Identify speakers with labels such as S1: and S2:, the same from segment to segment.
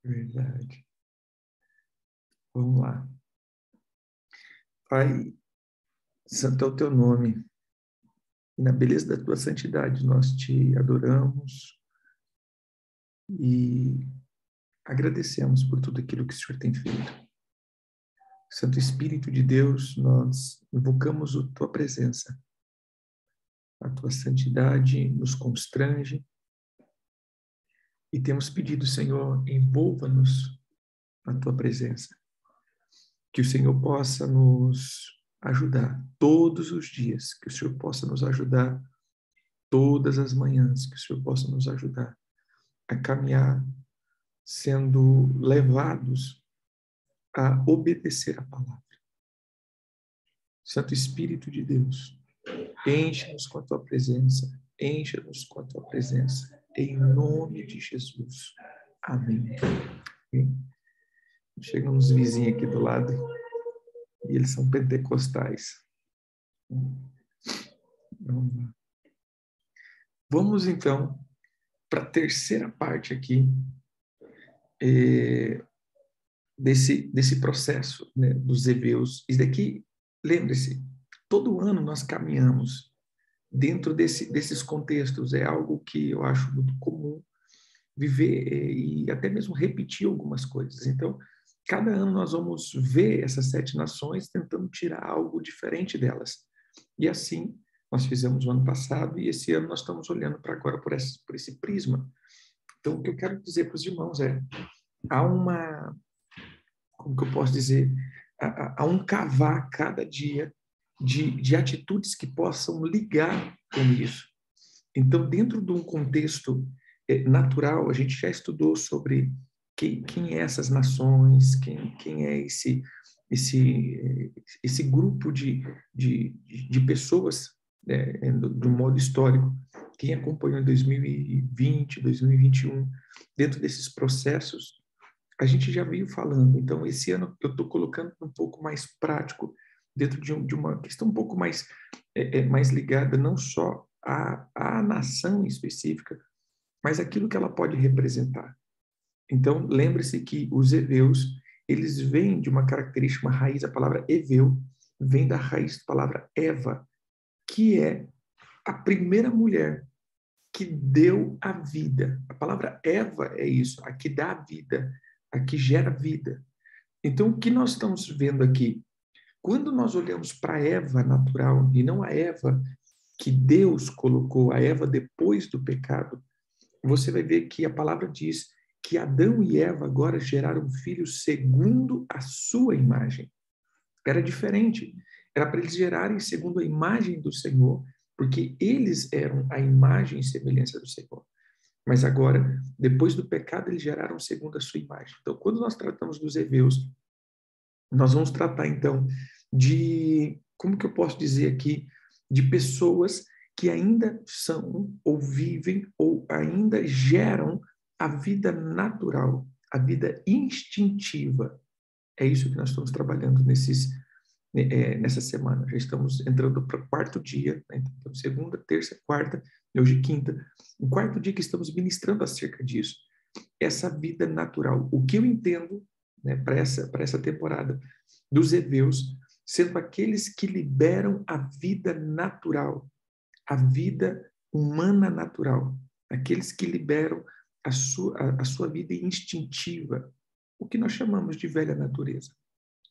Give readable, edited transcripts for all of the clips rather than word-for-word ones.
S1: Verdade. Vamos lá. Pai, santo é o teu nome, e na beleza da tua santidade nós te adoramos e agradecemos por tudo aquilo que o Senhor tem feito. Santo Espírito de Deus, nós invocamos a tua presença. A tua santidade nos constrange e temos pedido, Senhor, envolva-nos na tua presença. Que o Senhor possa nos ajudar todos os dias, que o Senhor possa nos ajudar todas as manhãs, que o Senhor possa nos ajudar a caminhar sendo levados a obedecer a palavra. Santo Espírito de Deus, enche-nos com a tua presença, enche-nos com a tua presença, em nome de Jesus. Amém. Chegam uns vizinhos aqui do lado e eles são pentecostais. Vamos então para a terceira parte aqui desse processo, né, dos heveus. Isso daqui, lembre-se, todo ano nós caminhamos dentro desses contextos. É algo que eu acho muito comum viver e até mesmo repetir algumas coisas. Então, cada ano nós vamos ver essas 7 nações tentando tirar algo diferente delas. E assim nós fizemos o ano passado e esse ano nós estamos olhando para agora por esse prisma. Então, o que eu quero dizer para os irmãos há uma, como que eu posso dizer, há um cavar cada dia de atitudes que possam ligar com isso. Então, dentro de um contexto natural, a gente já estudou sobre quem é essas nações, quem é esse grupo de pessoas, né, de um modo histórico. Quem acompanhou em 2020, 2021, dentro desses processos, a gente já veio falando. Então, esse ano eu estou colocando um pouco mais prático, dentro de uma questão um pouco mais, mais ligada não só à nação específica, mas aquilo que ela pode representar. Então, lembre-se que os heveus, eles vêm de uma característica, uma raiz, a palavra heveu, vem da raiz da palavra Eva, que é a primeira mulher que deu a vida. A palavra Eva é isso, a que dá a vida, a que gera vida. Então, o que nós estamos vendo aqui? Quando nós olhamos para a Eva natural, e não a Eva que Deus colocou, a Eva depois do pecado, você vai ver que a palavra diz que Adão e Eva agora geraram filhos segundo a sua imagem. Era diferente. Era para eles gerarem segundo a imagem do Senhor, porque eles eram a imagem e semelhança do Senhor. Mas agora, depois do pecado, eles geraram segundo a sua imagem. Então, quando nós tratamos dos heveus, nós vamos tratar, então, de, como que eu posso dizer aqui, de pessoas que ainda são, ou vivem, ou ainda geram a vida natural, a vida instintiva. É isso que nós estamos trabalhando nessa semana. Já estamos entrando para o 4º dia, né? Então, segunda, terça, quarta, hoje quinta. O 4º dia que estamos ministrando acerca disso. Essa vida natural. O que eu entendo, né, para essa temporada dos heveus, sendo aqueles que liberam a vida natural, a vida humana natural, aqueles que liberam a sua vida instintiva, o que nós chamamos de velha natureza.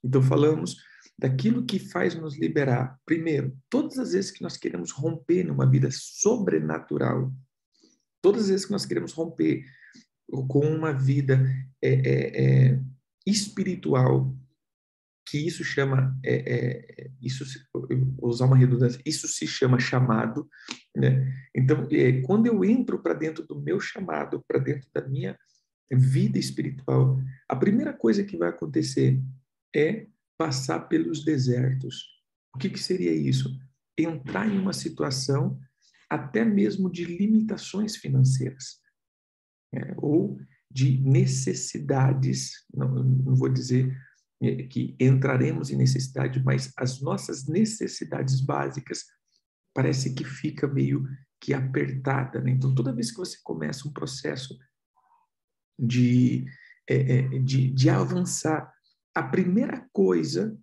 S1: Então, falamos daquilo que faz nos liberar. Primeiro, todas as vezes que nós queremos romper numa vida sobrenatural, todas as vezes que nós queremos romper com uma vida espiritual, que isso chama, vou usar uma redundância, isso se chama chamado, né? Então, quando eu entro para dentro do meu chamado, para dentro da minha vida espiritual, a primeira coisa que vai acontecer é passar pelos desertos. O que seria isso? Entrar em uma situação até mesmo de limitações financeiras, ou de necessidades, não vou dizer que entraremos em necessidade, mas as nossas necessidades básicas parece que fica meio que apertada, né? Então, toda vez que você começa um processo de de avançar, a primeira coisa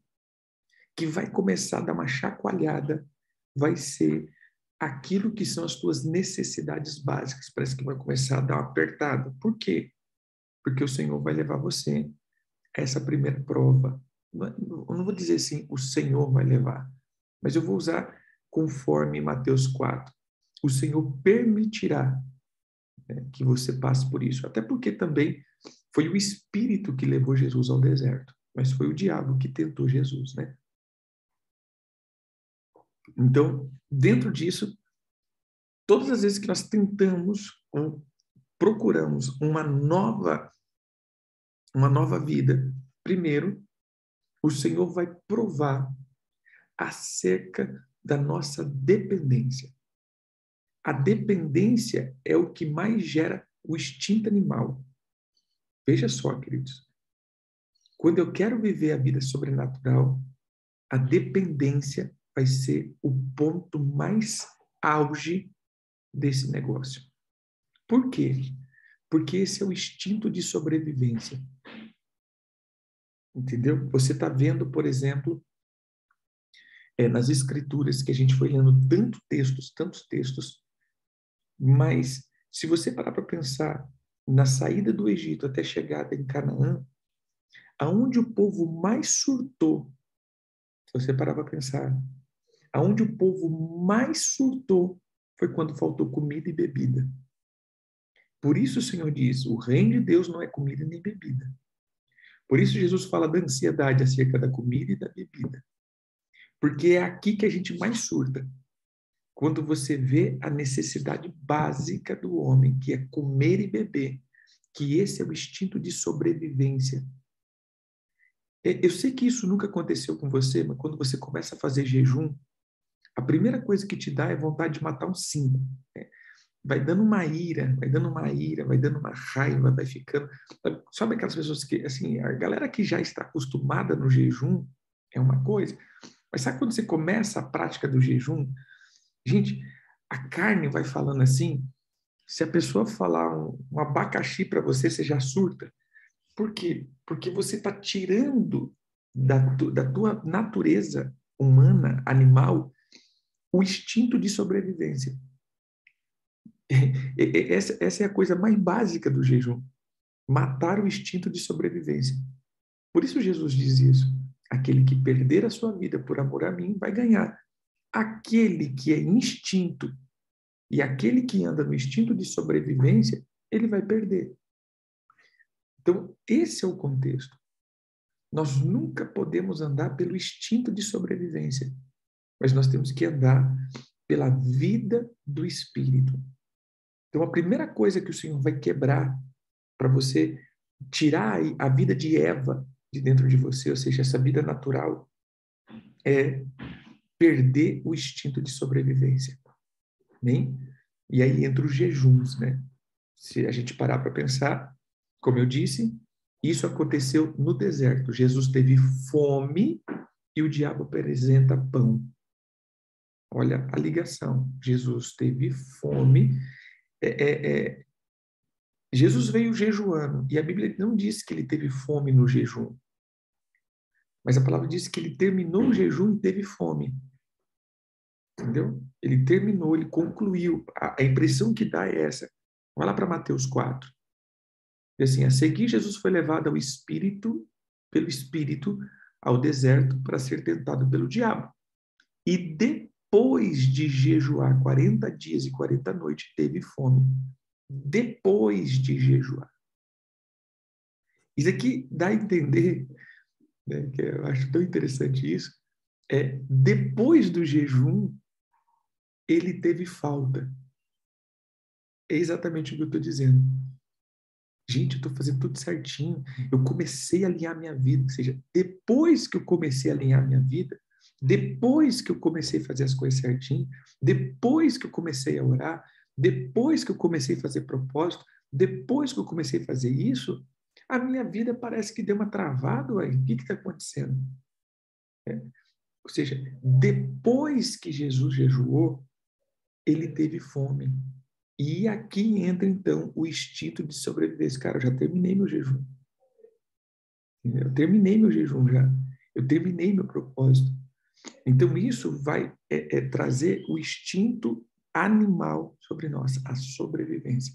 S1: que vai começar a dar uma chacoalhada vai ser aquilo que são as tuas necessidades básicas. Parece que vai começar a dar uma apertada. Por quê? Porque o Senhor vai levar você a essa primeira prova. Eu não vou dizer assim, o Senhor vai levar, mas eu vou usar conforme Mateus 4. O Senhor permitirá, né, que você passe por isso. Até porque também foi o Espírito que levou Jesus ao deserto, mas foi o diabo que tentou Jesus, né? Então, dentro disso, todas as vezes que nós tentamos ou procuramos uma nova vida, primeiro, o Senhor vai provar acerca da nossa dependência. A dependência é o que mais gera o instinto animal. Veja só, queridos, quando eu quero viver a vida sobrenatural, a dependência vai ser o ponto mais auge desse negócio. Por quê? Porque esse é o instinto de sobrevivência. Entendeu? Você está vendo, por exemplo, nas escrituras, que a gente foi lendo tantos textos, mas se você parar para pensar na saída do Egito até a chegada em Canaã, aonde o povo mais surtou, se você parar para pensar, aonde o povo mais surtou foi quando faltou comida e bebida. Por isso o Senhor diz, o reino de Deus não é comida nem bebida. Por isso Jesus fala da ansiedade acerca da comida e da bebida. Porque é aqui que a gente mais surta. Quando você vê a necessidade básica do homem, que é comer e beber, que esse é o instinto de sobrevivência. Eu sei que isso nunca aconteceu com você, mas quando você começa a fazer jejum, a primeira coisa que te dá é vontade de matar uns 5. Né? Vai dando uma ira, vai dando uma ira, vai dando uma raiva, vai ficando... Sabe aquelas pessoas que, assim, a galera que já está acostumada no jejum é uma coisa, mas sabe quando você começa a prática do jejum? Gente, a carne vai falando assim, se a pessoa falar um abacaxi para você, você já surta. Por quê? Porque você está tirando da tua natureza humana, animal, o instinto de sobrevivência. Essa é a coisa mais básica do jejum. Matar o instinto de sobrevivência. Por isso Jesus diz isso. Aquele que perder a sua vida por amor a mim vai ganhar. Aquele que é instinto e aquele que anda no instinto de sobrevivência, ele vai perder. Então, esse é o contexto. Nós nunca podemos andar pelo instinto de sobrevivência, mas nós temos que andar pela vida do Espírito. Então, a primeira coisa que o Senhor vai quebrar para você tirar a vida de Eva de dentro de você, ou seja, essa vida natural, é perder o instinto de sobrevivência. Amém? E aí entra os jejuns, né? Se a gente parar para pensar, como eu disse, isso aconteceu no deserto. Jesus teve fome e o diabo apresenta pão. Olha a ligação. Jesus teve fome. Jesus veio jejuando e a Bíblia não diz que ele teve fome no jejum, mas a palavra diz que ele terminou o jejum e teve fome. Entendeu? Ele terminou, ele concluiu. A impressão que dá é essa. Vai lá para Mateus 4. E assim, a seguir, Jesus foi levado pelo Espírito, ao deserto para ser tentado pelo diabo. E depois de jejuar 40 dias e 40 noites, teve fome. Depois de jejuar. Isso aqui dá a entender, né, que eu acho tão interessante isso, depois do jejum, ele teve falta. É exatamente o que eu estou dizendo. Gente, eu estou fazendo tudo certinho. Eu comecei a alinhar minha vida. Ou seja, depois que eu comecei a alinhar minha vida, depois que eu comecei a fazer as coisas certinho, depois que eu comecei a orar, depois que eu comecei a fazer propósito, depois que eu comecei a fazer isso, a minha vida parece que deu uma travada aí. O que está acontecendo? Ou seja, depois que Jesus jejuou, ele teve fome. E aqui entra, então, o instinto de sobrevivência. Cara, eu já terminei meu jejum. Eu terminei meu jejum já. Eu terminei meu propósito. Então, isso vai trazer o instinto animal sobre nós, a sobrevivência.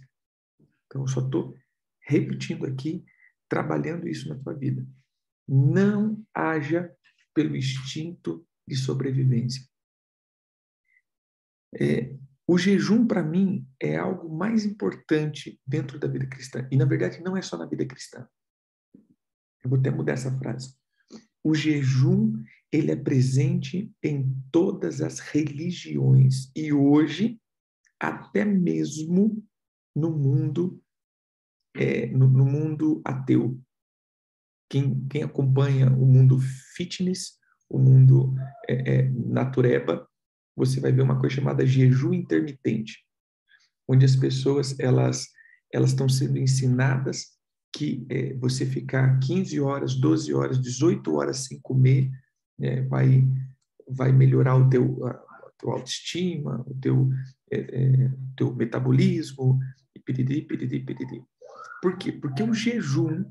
S1: Então, eu só estou repetindo aqui, trabalhando isso na tua vida. Não haja pelo instinto de sobrevivência. O jejum, para mim, é algo mais importante dentro da vida cristã. E, na verdade, não é só na vida cristã. Eu vou até mudar essa frase. O jejum, ele é presente em todas as religiões. E hoje, até mesmo no mundo, no mundo ateu. Quem acompanha o mundo fitness, o mundo natureba, você vai ver uma coisa chamada jejum intermitente, onde as pessoas elas estão sendo ensinadas que você ficar 15 horas, 12 horas, 18 horas sem comer, vai melhorar a teu autoestima, teu metabolismo, e piriri, piriri, piriri. Por quê? Porque o jejum,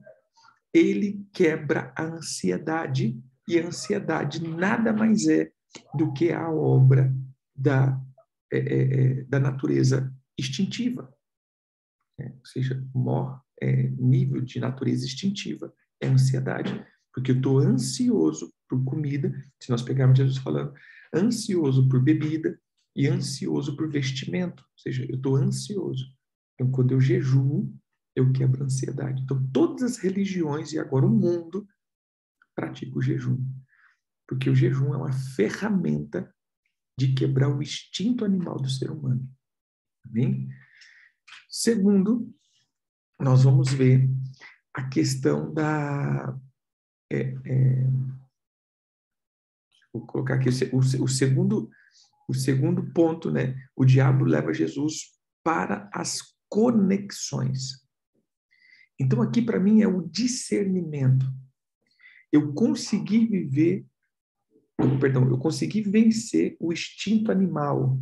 S1: ele quebra a ansiedade, e a ansiedade nada mais é do que a obra da natureza instintiva. Ou seja, o maior nível de natureza instintiva é a ansiedade. Porque eu estou ansioso por comida, se nós pegarmos Jesus falando, ansioso por bebida e ansioso por vestimento. Ou seja, eu estou ansioso. Então, quando eu jejuo, eu quebro a ansiedade. Então, todas as religiões e agora o mundo praticam o jejum. Porque o jejum é uma ferramenta de quebrar o instinto animal do ser humano. Amém? Segundo, nós vamos ver a questão vou colocar aqui o segundo ponto, né? O diabo leva Jesus para as conexões. Então, aqui para mim é o discernimento. Eu consegui vencer o instinto animal.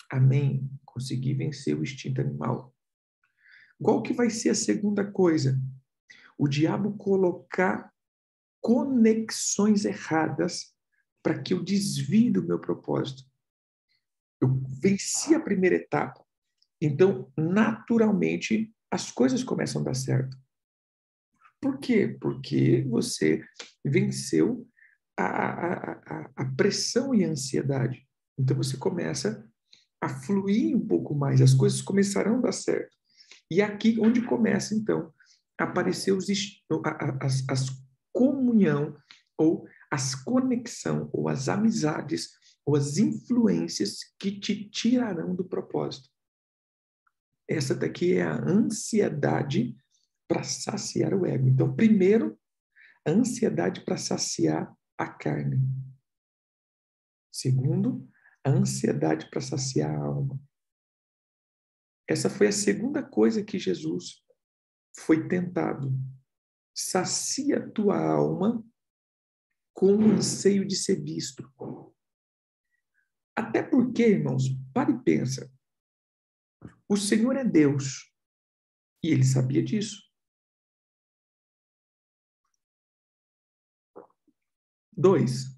S1: Amém? Consegui vencer o instinto animal. Qual que vai ser a segunda coisa? O diabo colocar conexões erradas para que eu desvie do meu propósito. Eu venci a primeira etapa. Então, naturalmente, as coisas começam a dar certo. Por quê? Porque você venceu a pressão e a ansiedade. Então, você começa a fluir um pouco mais, as coisas começarão a dar certo. E aqui onde começa, então, a aparecer as comunhão, ou as conexão, ou as amizades, ou as influências que te tirarão do propósito. Essa daqui é a ansiedade para saciar o ego. Então, primeiro, a ansiedade para saciar a carne. Segundo, a ansiedade para saciar a alma. Essa foi a segunda coisa que Jesus foi tentado. Sacia a tua alma com o anseio de ser visto. Até porque, irmãos, para e pensa. O Senhor é Deus. E ele sabia disso. 2.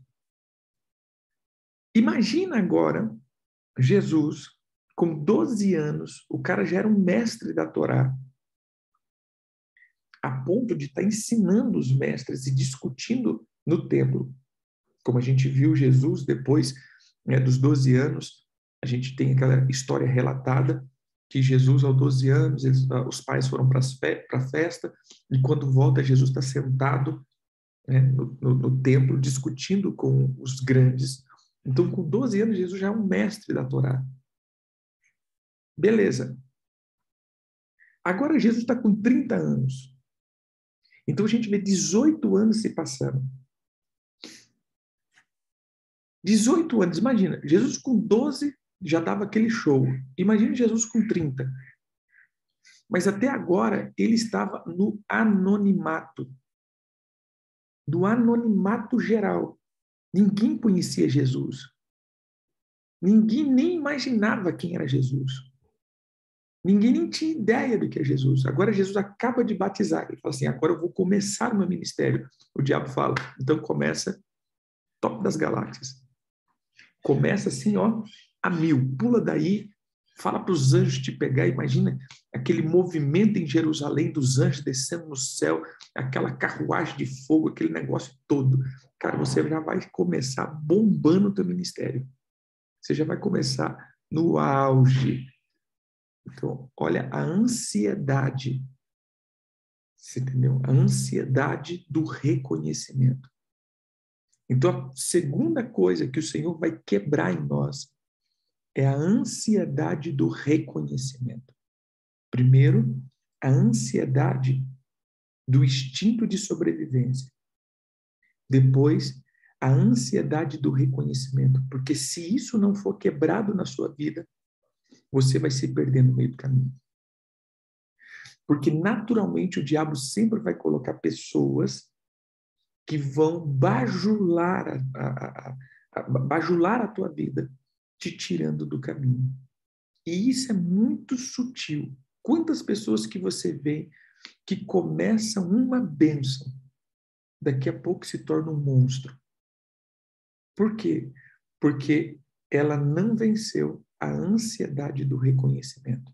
S1: Imagina agora Jesus, com 12 anos, o cara já era um mestre da Torá, a ponto de estar ensinando os mestres e discutindo no templo. Como a gente viu Jesus depois dos 12 anos, a gente tem aquela história relatada que Jesus, aos 12 anos, os pais foram para a festa, e quando volta, Jesus está sentado no templo, discutindo com os grandes. Então, com 12 anos, Jesus já é um mestre da Torá. Beleza. Agora, Jesus está com 30 anos. Então, a gente vê 18 anos se passando. 18 anos, imagina. Jesus com 12 já dava aquele show. Imagina Jesus com 30. Mas até agora, ele estava no anonimato. Do anonimato geral. Ninguém conhecia Jesus. Ninguém nem imaginava quem era Jesus. Ninguém nem tinha ideia do que é Jesus. Agora Jesus acaba de batizar. Ele fala assim, agora eu vou começar o meu ministério. O diabo fala, então começa top das galáxias. Começa assim, ó, a 1000. Pula daí, fala para os anjos te pegar. Imagina aquele movimento em Jerusalém dos anjos descendo no céu, aquela carruagem de fogo, aquele negócio todo. Cara, você já vai começar bombando o teu ministério. Você já vai começar no auge. Então, olha a ansiedade. Você entendeu? A ansiedade do reconhecimento. Então, a segunda coisa que o Senhor vai quebrar em nós é a ansiedade do reconhecimento. Primeiro, a ansiedade do instinto de sobrevivência. Depois, a ansiedade do reconhecimento. Porque se isso não for quebrado na sua vida, você vai se perder no meio do caminho. Porque, naturalmente, o diabo sempre vai colocar pessoas que vão bajular bajular a tua vida, te tirando do caminho. E isso é muito sutil. Quantas pessoas que você vê que começam uma bênção, daqui a pouco se torna um monstro. Por quê? Porque ela não venceu a ansiedade do reconhecimento.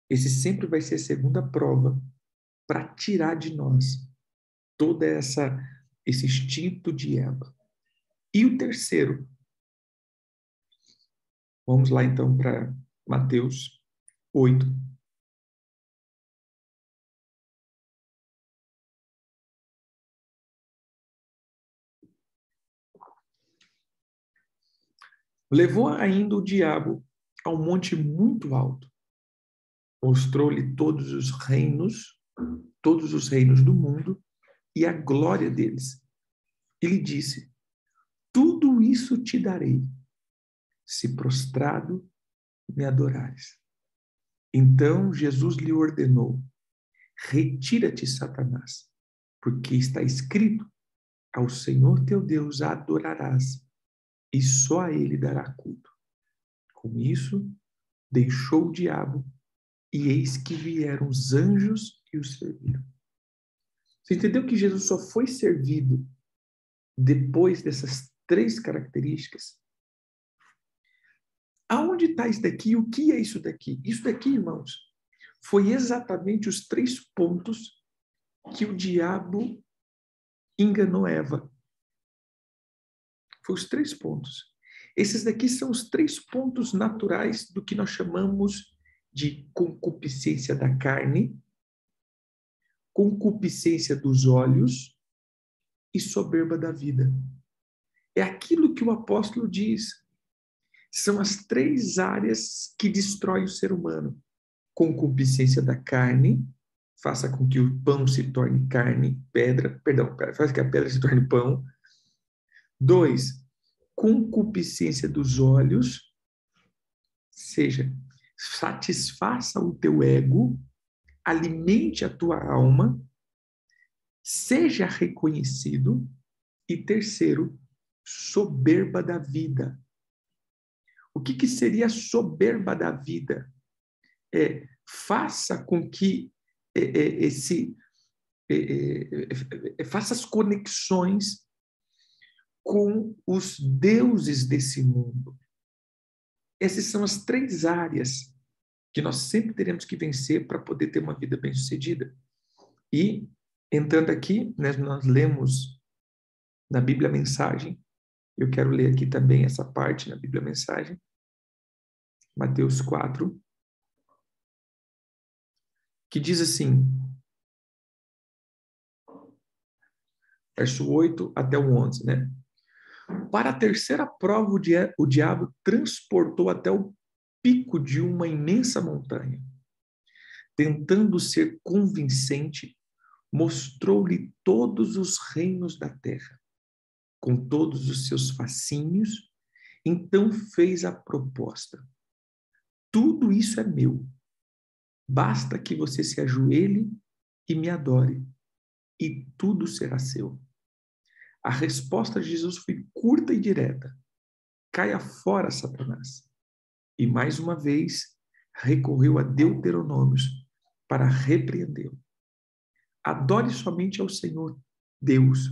S1: Esse sempre vai ser a segunda prova para tirar de nós toda esse instinto de Eva. E o terceiro, vamos lá então para Mateus 8. Levou ainda o diabo a um monte muito alto. Mostrou-lhe todos os reinos do mundo e a glória deles. E lhe disse, tudo isso te darei, se prostrado me adorares. Então Jesus lhe ordenou, retira-te, Satanás, porque está escrito, ao Senhor teu Deus adorarás, e só a ele dará culto. Com isso, deixou o diabo, e eis que vieram os anjos e o serviram. Você entendeu que Jesus só foi servido depois dessas 3 características? Aonde está isso daqui? O que é isso daqui? Isso daqui, irmãos, foi exatamente os 3 pontos que o diabo enganou Eva. Foi os 3 pontos. Esses daqui são os 3 pontos naturais do que nós chamamos de concupiscência da carne, concupiscência dos olhos e soberba da vida. É aquilo que o apóstolo diz. São as 3 áreas que destroem o ser humano. Concupiscência da carne, faça com que o pão se torne carne, faz que a pedra se torne pão. 2, concupiscência dos olhos, seja, satisfaça o teu ego, alimente a tua alma, seja reconhecido. E terceiro, soberba da vida. O que seria a soberba da vida? Faça com que faça as conexões com os deuses desse mundo. Essas são as 3 áreas que nós sempre teremos que vencer para poder ter uma vida bem-sucedida. E, entrando aqui, né, nós lemos na Bíblia a Mensagem, eu quero ler aqui também essa parte na Bíblia a Mensagem, Mateus 4, que diz assim, verso 8 até o 11, né? Para a terceira prova, o diabo transportou até o pico de uma imensa montanha. Tentando ser convincente, mostrou-lhe todos os reinos da terra, com todos os seus fascínios. Então fez a proposta. Tudo isso é meu. Basta que você se ajoelhe e me adore, e tudo será seu. A resposta de Jesus foi curta e direta. Caia fora, Satanás. E mais uma vez, recorreu a Deuteronômios para repreendê-lo. Adore somente ao Senhor Deus.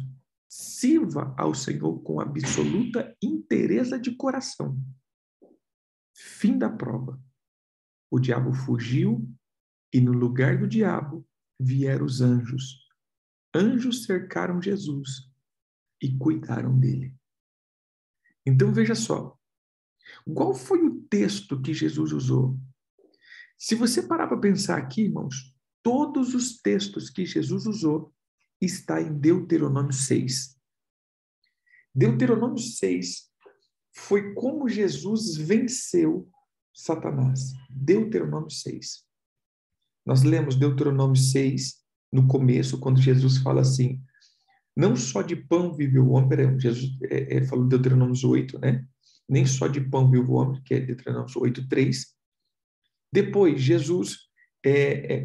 S1: Sirva ao Senhor com absoluta inteireza de coração. Fim da prova. O diabo fugiu e no lugar do diabo vieram os anjos. Anjos cercaram Jesus e cuidaram dele. Então veja só, qual foi o texto que Jesus usou? Se você parar para pensar aqui, irmãos, todos os textos que Jesus usou está em Deuteronômio 6. Deuteronômio 6 foi como Jesus venceu Satanás. Deuteronômio 6. Nós lemos Deuteronômio 6 no começo, quando Jesus fala assim, não só de pão vive o homem, peraí, Jesus falou em Deuteronômio 8, né? Nem só de pão vive o homem, que é Deuteronômio 8:3. Depois, Jesus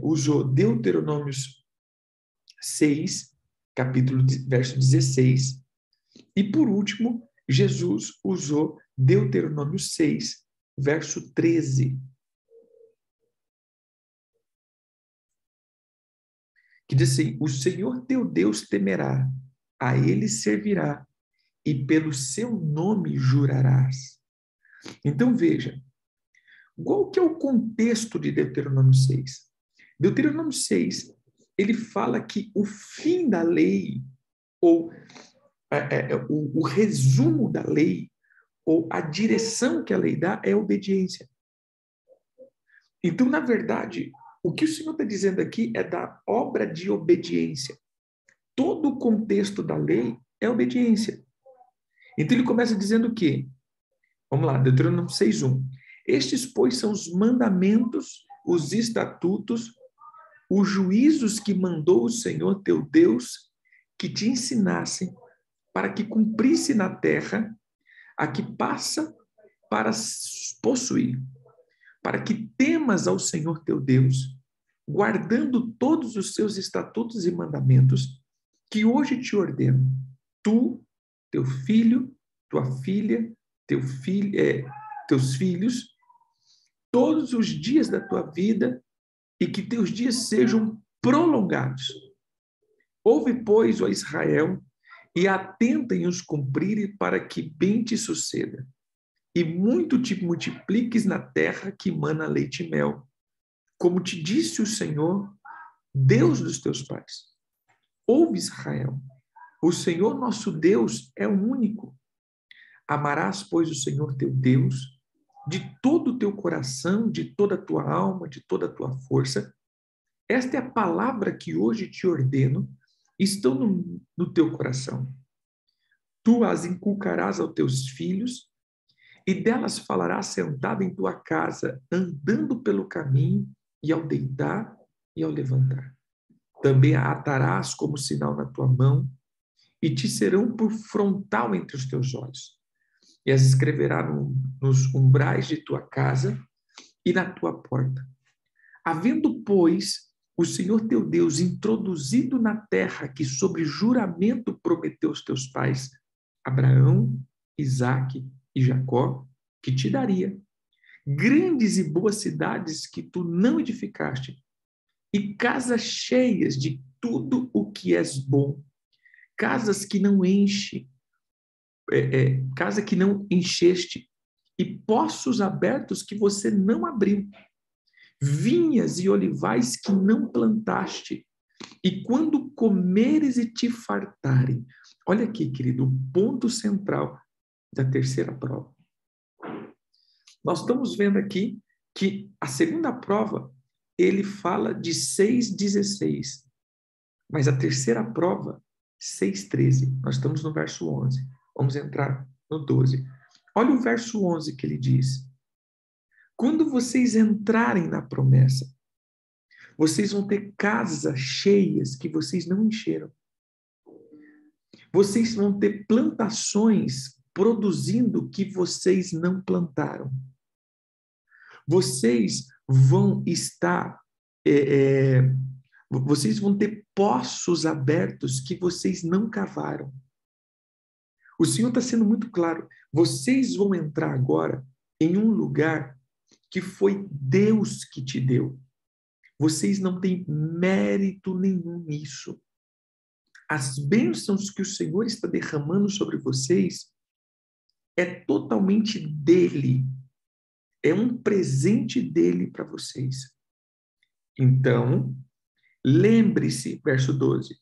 S1: usou Deuteronômio 6, verso 16. E, por último, Jesus usou Deuteronômio 6, verso 13. Que diz assim, o Senhor teu Deus temerá, a ele servirá, e pelo seu nome jurarás. Então, veja, qual que é o contexto de Deuteronômio 6? Deuteronômio 6, ele fala que o fim da lei, ou o resumo da lei, ou a direção que a lei dá é a obediência. Então, na verdade, o que o Senhor está dizendo aqui é da obra de obediência. Todo o contexto da lei é obediência. Então, ele começa dizendo o quê? Vamos lá, Deuteronômio 6:1. Estes, pois, são os mandamentos, os estatutos, os juízos que mandou o Senhor teu Deus que te ensinassem para que cumprisse na terra a que passa para possuir, para que temas ao Senhor teu Deus, guardando todos os seus estatutos e mandamentos, que hoje te ordeno, tu, teu filho, tua filha, teus filhos, todos os dias da tua vida, e que teus dias sejam prolongados. Ouve, pois, ó Israel, e atenta em os cumprir, para que bem te suceda, e muito te multipliques na terra que mana leite e mel, como te disse o Senhor, Deus dos teus pais. Ouve, Israel, o Senhor nosso Deus é o único. Amarás, pois, o Senhor teu Deus de todo o teu coração, de toda a tua alma, de toda a tua força. Esta é a palavra que hoje te ordeno, estão no teu coração. Tu as inculcarás aos teus filhos, e delas falarás sentado em tua casa, andando pelo caminho, e ao deitar e ao levantar. Também a atarás como sinal na tua mão, e te serão por frontal entre os teus olhos. E as escreverá nos umbrais de tua casa e na tua porta. Havendo, pois, o Senhor teu Deus introduzido na terra que sobre juramento prometeu aos teus pais, Abraão, Isaque e Jacó, que te daria, grandes e boas cidades que tu não edificaste, e casas cheias de tudo o que és bom, casas que não casa que não encheste, e poços abertos que você não abriu, vinhas e olivais que não plantaste, e quando comeres e te fartarem. Olha aqui, querido, o ponto central da terceira prova. Nós estamos vendo aqui que a segunda prova, ele fala de 6:16, mas a terceira prova, 6:13. Nós estamos no verso 11. Vamos entrar no 12. Olha o verso 11 que ele diz. Quando vocês entrarem na promessa, vocês vão ter casas cheias que vocês não encheram. Vocês vão ter plantações produzindo que vocês não plantaram. Vocês vão estar... vocês vão ter poços abertos que vocês não cavaram. O Senhor está sendo muito claro. Vocês vão entrar agora em um lugar que foi Deus que te deu. Vocês não têm mérito nenhum nisso. As bênçãos que o Senhor está derramando sobre vocês é totalmente dele. É um presente dele para vocês. Então, lembre-se, verso 12,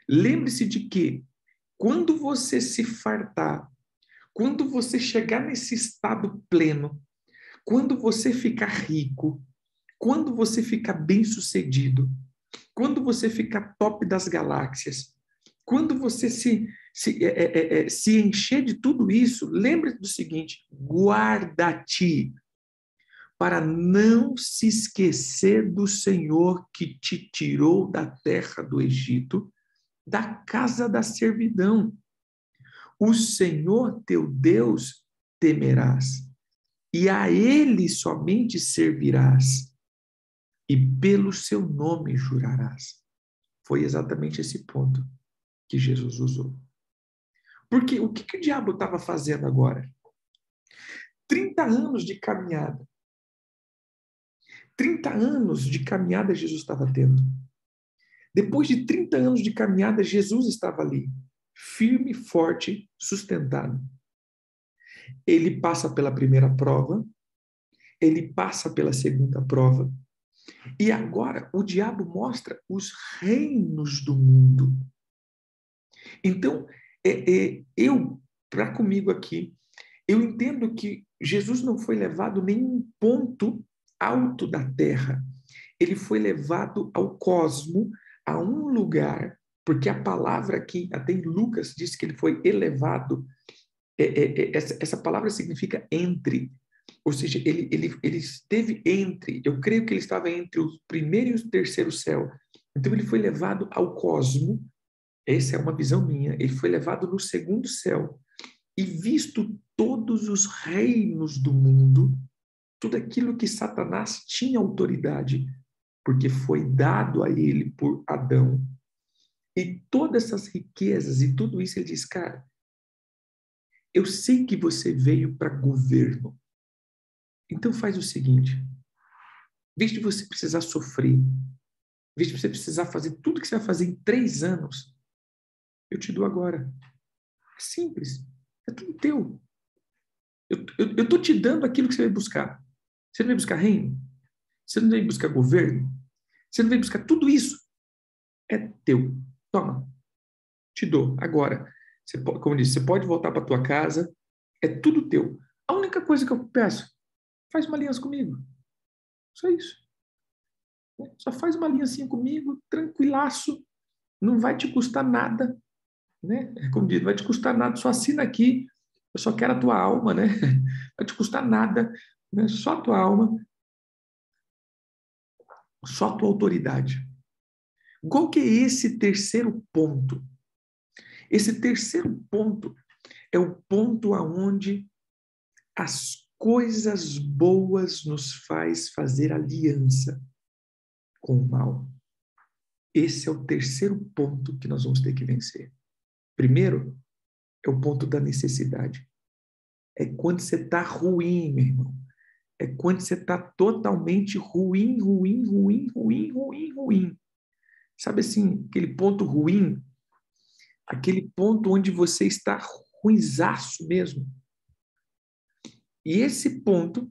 S1: lembre-se de que quando você se fartar, quando você chegar nesse estado pleno, quando você ficar rico, quando você ficar bem-sucedido, quando você ficar top das galáxias, quando você se encher de tudo isso, lembre-se do seguinte: guarda-te para não se esquecer do Senhor que te tirou da terra do Egito, da casa da servidão. O Senhor teu Deus temerás, e a Ele somente servirás, e pelo seu nome jurarás. Foi exatamente esse ponto que Jesus usou. Porque o que o diabo estava fazendo agora? 30 anos de caminhada. 30 anos de caminhada Jesus estava tendo. Depois de 30 anos de caminhada, Jesus estava ali, firme, forte, sustentado. Ele passa pela primeira prova, ele passa pela segunda prova, e agora o diabo mostra os reinos do mundo. Então, para comigo aqui, eu entendo que Jesus não foi levado a nenhum ponto alto da terra. Ele foi levado ao cosmo, a um lugar, porque a palavra aqui, até em Lucas, diz que ele foi elevado. Essa palavra significa entre. Ou seja, ele esteve entre. Eu creio que ele estava entre o primeiro e o terceiro céu. Então, ele foi levado ao cosmo. Essa é uma visão minha. Ele foi levado no segundo céu e visto todos os reinos do mundo, tudo aquilo que Satanás tinha autoridade, porque foi dado a ele por Adão. E todas essas riquezas e tudo isso, ele diz, cara, eu sei que você veio para governo. Então faz o seguinte, em vez de você precisar sofrer, em vez de você precisar fazer tudo que você vai fazer em 3 anos, eu te dou agora. É simples. É tudo teu. Eu estou te dando aquilo que você vai buscar. Você não vai buscar reino? Você não vai buscar governo? Você não vai buscar tudo isso? É teu. Toma. Te dou. Agora. Você pode, como eu disse, você pode voltar para tua casa. É tudo teu. A única coisa que eu peço, faz uma aliança comigo. Só isso. Só faz uma aliancinha comigo, tranquilaço. Não vai te custar nada. Né? Como diz, não vai te custar nada. Só assina aqui. Eu só quero a tua alma, né? Não vai te custar nada. Né? Só a tua alma. Só a tua autoridade. Qual que é esse terceiro ponto? Esse terceiro ponto é o ponto aonde as coisas boas nos faz fazer aliança com o mal. Esse é o terceiro ponto que nós vamos ter que vencer. Primeiro, é o ponto da necessidade. É quando você está ruim, meu irmão. É quando você está totalmente ruim. Sabe assim, aquele ponto ruim, aquele ponto onde você está ruinzaço mesmo. E esse ponto,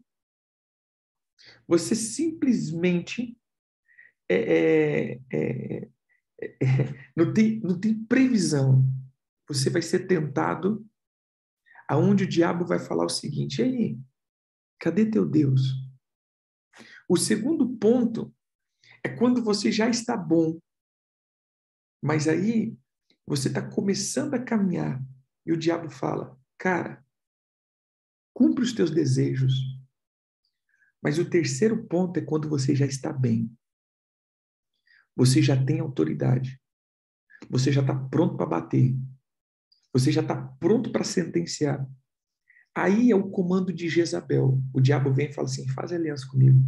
S1: você simplesmente não tem previsão. Você vai ser tentado aonde o diabo vai falar o seguinte, e aí, cadê teu Deus? O segundo ponto é quando você já está bom, mas aí você está começando a caminhar e o diabo fala, cara, cumpre os teus desejos. Mas o terceiro ponto é quando você já está bem. Você já tem autoridade. Você já está pronto para bater. Você já está pronto para sentenciar. Aí é o comando de Jezabel. O diabo vem e fala assim, faz aliança comigo.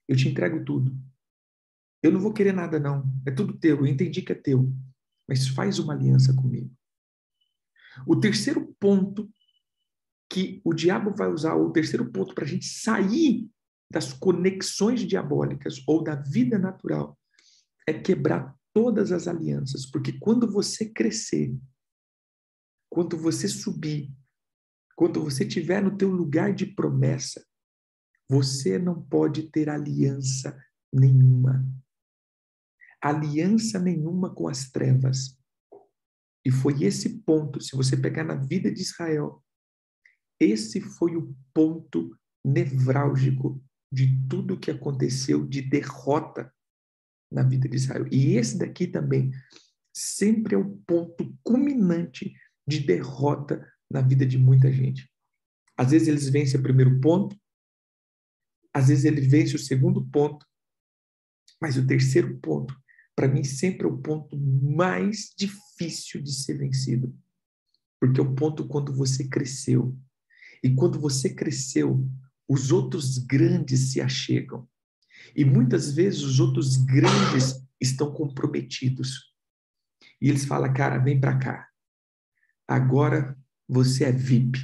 S1: Eu te entrego tudo. Eu não vou querer nada, não. É tudo teu. Eu entendi que é teu. Mas faz uma aliança comigo. O terceiro ponto que o diabo vai usar, o terceiro ponto para a gente sair das conexões diabólicas ou da vida natural é quebrar todas as alianças, porque quando você crescer, quando você subir, quando você estiver no teu lugar de promessa, você não pode ter aliança nenhuma. Aliança nenhuma com as trevas. E foi esse ponto, se você pegar na vida de Israel, esse foi o ponto nevrálgico de tudo que aconteceu de derrota na vida de Israel. E esse daqui também sempre é o ponto culminante de derrota na vida de muita gente. Às vezes eles vencem o primeiro ponto, às vezes ele vence o segundo ponto, mas o terceiro ponto, para mim, sempre é o ponto mais difícil de ser vencido. Porque é o ponto quando você cresceu. E quando você cresceu, os outros grandes se achegam. E muitas vezes os outros grandes estão comprometidos. E eles falam, cara, vem para cá. Agora você é VIP.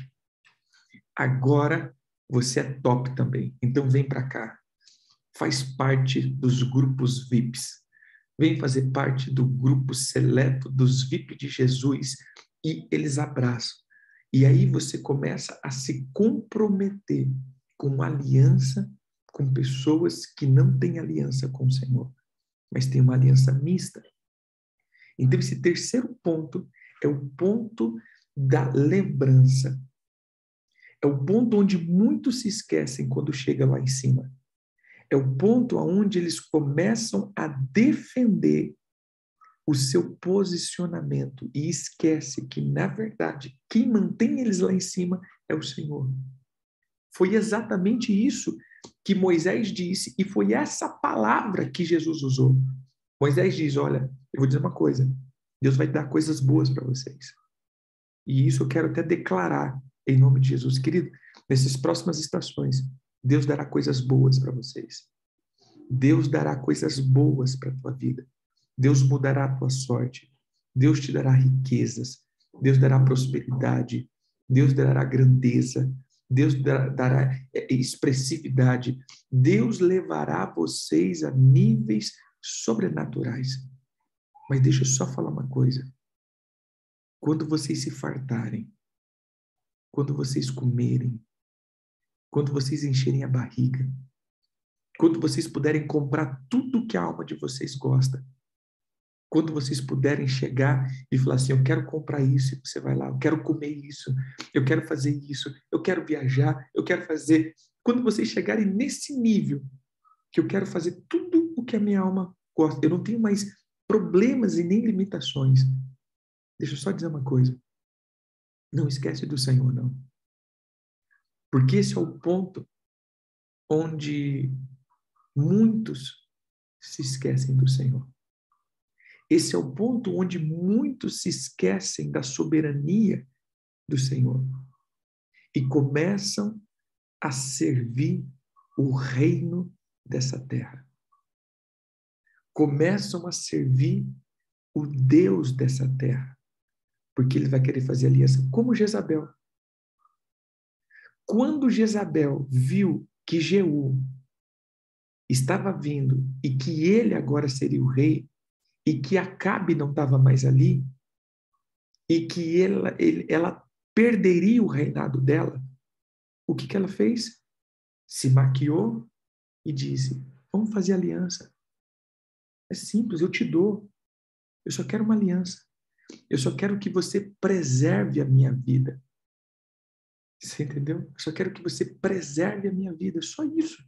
S1: Agora você é top também. Então vem para cá. Faz parte dos grupos VIPs. Vem fazer parte do grupo seleto dos VIP de Jesus. E eles abraçam. E aí você começa a se comprometer com aliança com pessoas que não têm aliança com o Senhor, mas têm uma aliança mista. Então, esse terceiro ponto é o ponto da lembrança. É o ponto onde muitos se esquecem quando chega lá em cima. É o ponto onde eles começam a defender o seu posicionamento e esquece que, na verdade, quem mantém eles lá em cima é o Senhor. Foi exatamente isso que Moisés disse e foi essa palavra que Jesus usou. Moisés diz, olha, eu vou dizer uma coisa, Deus vai dar coisas boas para vocês. E isso eu quero até declarar em nome de Jesus. Querido, nessas próximas estações, Deus dará coisas boas para vocês. Deus dará coisas boas para a tua vida. Deus mudará a tua sorte. Deus te dará riquezas. Deus dará prosperidade. Deus dará grandeza. Deus dará expressividade. Deus levará vocês a níveis sobrenaturais. Mas deixa eu só falar uma coisa. Quando vocês se fartarem, quando vocês comerem, quando vocês encherem a barriga, quando vocês puderem comprar tudo que a alma de vocês gosta, quando vocês puderem chegar e falar assim, eu quero comprar isso, e você vai lá, eu quero comer isso, eu quero fazer isso, eu quero viajar, eu quero fazer... Quando vocês chegarem nesse nível, que eu quero fazer tudo o que a minha alma gosta, eu não tenho mais problemas e nem limitações. Deixa eu só dizer uma coisa. Não esquece do Senhor, não. Porque esse é o ponto onde muitos se esquecem do Senhor. Esse é o ponto onde muitos se esquecem da soberania do Senhor e começam a servir o reino dessa terra. Começam a servir o Deus dessa terra, porque ele vai querer fazer aliança, como Jezabel. Quando Jezabel viu que Jeú estava vindo e que ele agora seria o rei, e que Acabe não estava mais ali, e que ela perderia o reinado dela, o que ela fez? Se maquiou e disse, vamos fazer aliança. É simples, eu te dou. Eu só quero uma aliança. Eu só quero que você preserve a minha vida. Você entendeu? Eu só quero que você preserve a minha vida. Só isso.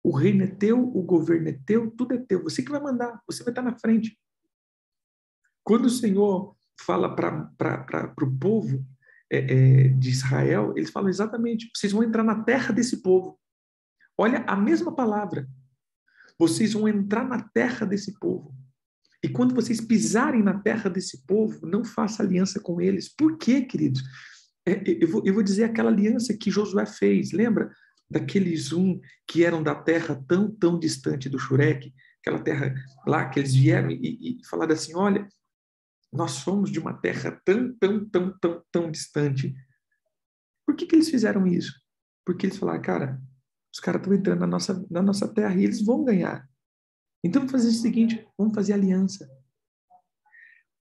S1: O reino é teu, o governo é teu, tudo é teu. Você que vai mandar, você vai estar na frente. Quando o Senhor fala para o povo de Israel, eles falam exatamente, vocês vão entrar na terra desse povo. Olha a mesma palavra. Vocês vão entrar na terra desse povo. E quando vocês pisarem na terra desse povo, não faça aliança com eles. Por quê, queridos? Eu vou dizer aquela aliança que Josué fez. Lembra daqueles que eram da terra tão distante do Xureque? Aquela terra lá que eles vieram e falaram assim, olha, nós somos de uma terra tão distante. Por que eles fizeram isso? Porque eles falaram, cara, Os caras estão entrando na nossa terra e eles vão ganhar. Então, vamos fazer o seguinte, vamos fazer aliança.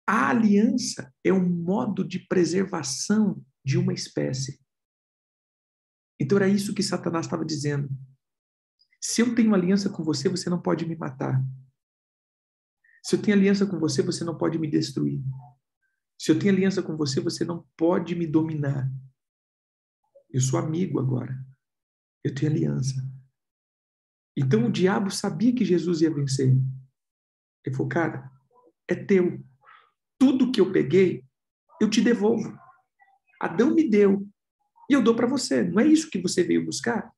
S1: A aliança é um modo de preservação de uma espécie. Então, era isso que Satanás estava dizendo. Se eu tenho aliança com você, você não pode me matar. Se eu tenho aliança com você, você não pode me destruir. Se eu tenho aliança com você, você não pode me dominar. Eu sou amigo agora. Eu tenho aliança. Então, o diabo sabia que Jesus ia vencer. Ele falou, cara, é teu. Tudo que eu peguei, eu te devolvo. Adão me deu e eu dou para você. Não é isso que você veio buscar?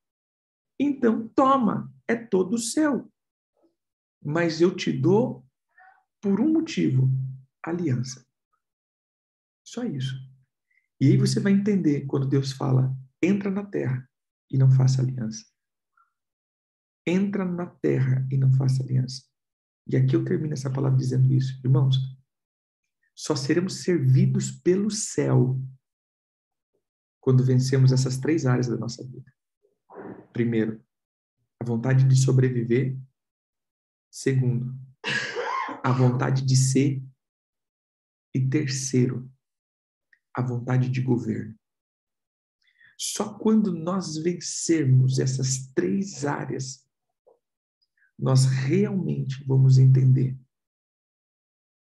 S1: Então, toma, é todo seu. Mas eu te dou por um motivo, aliança. Só isso. E aí você vai entender quando Deus fala, entra na terra e não faça aliança. Entra na terra e não faça aliança. E aqui eu termino essa palavra dizendo isso. Irmãos, só seremos servidos pelo céu quando vencemos essas 3 áreas da nossa vida. Primeiro, a vontade de sobreviver. Segundo, a vontade de ser. E terceiro, a vontade de governo. Só quando nós vencermos essas 3 áreas, nós realmente vamos entender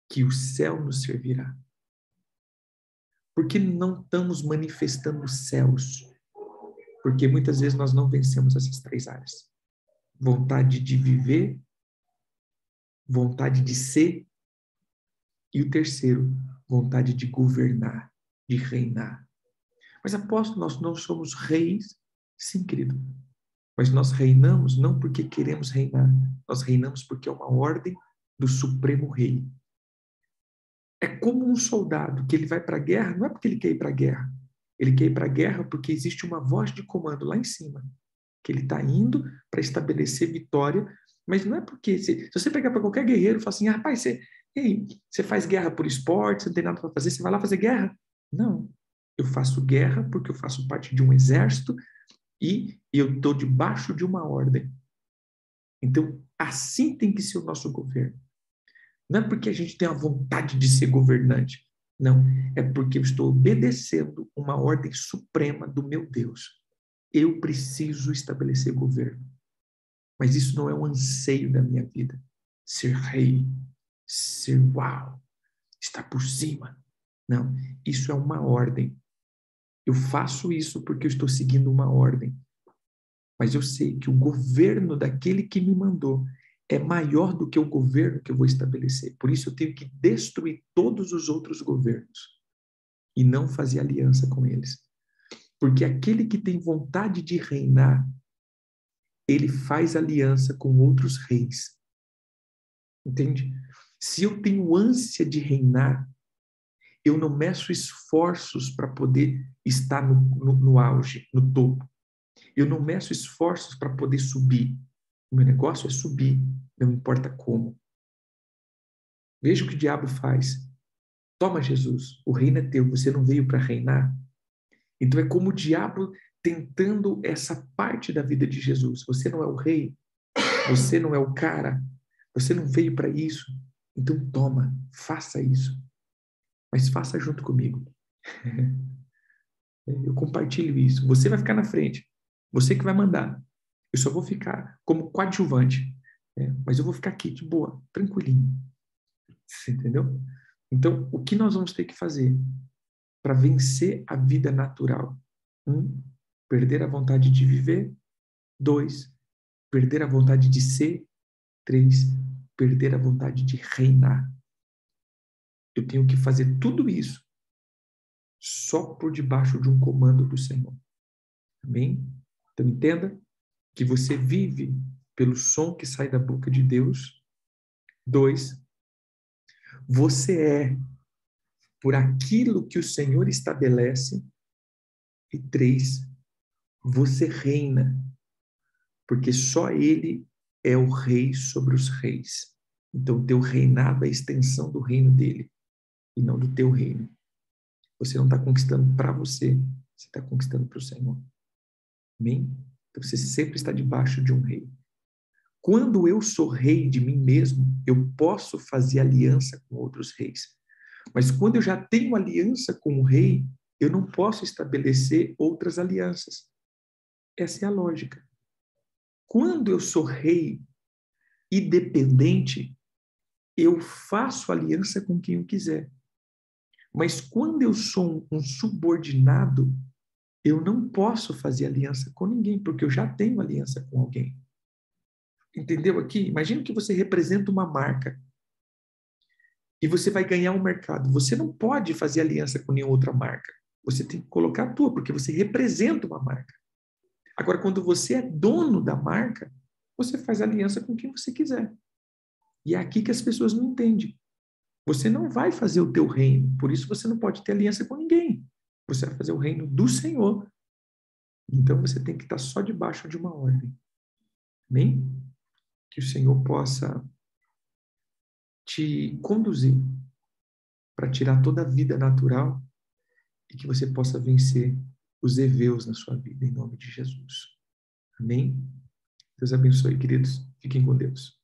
S1: que o céu nos servirá. Porque não estamos manifestando os céus? Porque muitas vezes nós não vencemos essas 3 áreas. Vontade de viver, vontade de ser, e o terceiro, vontade de governar, de reinar. Mas apóstolo, nós não somos reis? Sim, querido. Mas nós reinamos não porque queremos reinar, nós reinamos porque é uma ordem do Supremo Rei. É como um soldado que ele vai para a guerra, não é porque ele quer ir para a guerra, ele quer ir para a guerra porque existe uma voz de comando lá em cima, que ele está indo para estabelecer vitória, mas não é porque, se você pegar para qualquer guerreiro e falar assim, rapaz, você faz guerra por esporte, você não tem nada para fazer, você vai lá fazer guerra? Não, eu faço guerra porque eu faço parte de um exército e eu estou debaixo de uma ordem. Então, assim tem que ser o nosso governo. Não é porque a gente tem a vontade de ser governante. Não, é porque eu estou obedecendo uma ordem suprema do meu Deus. Eu preciso estabelecer governo. Mas isso não é um anseio da minha vida. Ser rei, ser uau, estar por cima. Não, isso é uma ordem. Eu faço isso porque eu estou seguindo uma ordem. Mas eu sei que o governo daquele que me mandou é maior do que o governo que eu vou estabelecer. Por isso eu tenho que destruir todos os outros governos e não fazer aliança com eles. Porque aquele que tem vontade de reinar, ele faz aliança com outros reis. Entende? Se eu tenho ânsia de reinar, eu não meço esforços para poder estar no auge, no topo. Eu não meço esforços para poder subir. O meu negócio é subir, não importa como. Veja o que o diabo faz. Toma, Jesus, o reino é teu, você não veio para reinar. Então é como o diabo tentando essa parte da vida de Jesus. Você não é o rei, você não é o cara, você não veio para isso. Então toma, faça isso. Mas faça junto comigo. Eu compartilho isso. Você vai ficar na frente. Você que vai mandar. Eu só vou ficar como coadjuvante. Mas eu vou ficar aqui de boa, tranquilinho. Você entendeu? Então, o que nós vamos ter que fazer para vencer a vida natural? 1, perder a vontade de viver. 2, perder a vontade de ser. 3, perder a vontade de reinar. Eu tenho que fazer tudo isso só por debaixo de um comando do Senhor. Amém? Então entenda que você vive pelo som que sai da boca de Deus. 2, você é por aquilo que o Senhor estabelece. E 3, você reina, porque só Ele é o rei sobre os reis. Então, teu reinado é a extensão do reino dele, e não do teu reino. Você não está conquistando para você, você está conquistando para o Senhor. Amém? Então você sempre está debaixo de um rei. Quando eu sou rei de mim mesmo, eu posso fazer aliança com outros reis. Mas quando eu já tenho aliança com o rei, eu não posso estabelecer outras alianças. Essa é a lógica. Quando eu sou rei e dependente, eu faço aliança com quem eu quiser. Mas quando eu sou um subordinado, eu não posso fazer aliança com ninguém, porque eu já tenho aliança com alguém. Entendeu aqui? Imagina que você representa uma marca e você vai ganhar um mercado. Você não pode fazer aliança com nenhuma outra marca. Você tem que colocar a tua, porque você representa uma marca. Agora, quando você é dono da marca, você faz aliança com quem você quiser. E é aqui que as pessoas não entendem. Você não vai fazer o teu reino, por isso você não pode ter aliança com ninguém. Você vai fazer o reino do Senhor. Então você tem que estar só debaixo de uma ordem. Amém? Que o Senhor possa te conduzir para tirar toda a vida natural e que você possa vencer os heveus na sua vida, em nome de Jesus. Amém? Deus abençoe, queridos. Fiquem com Deus.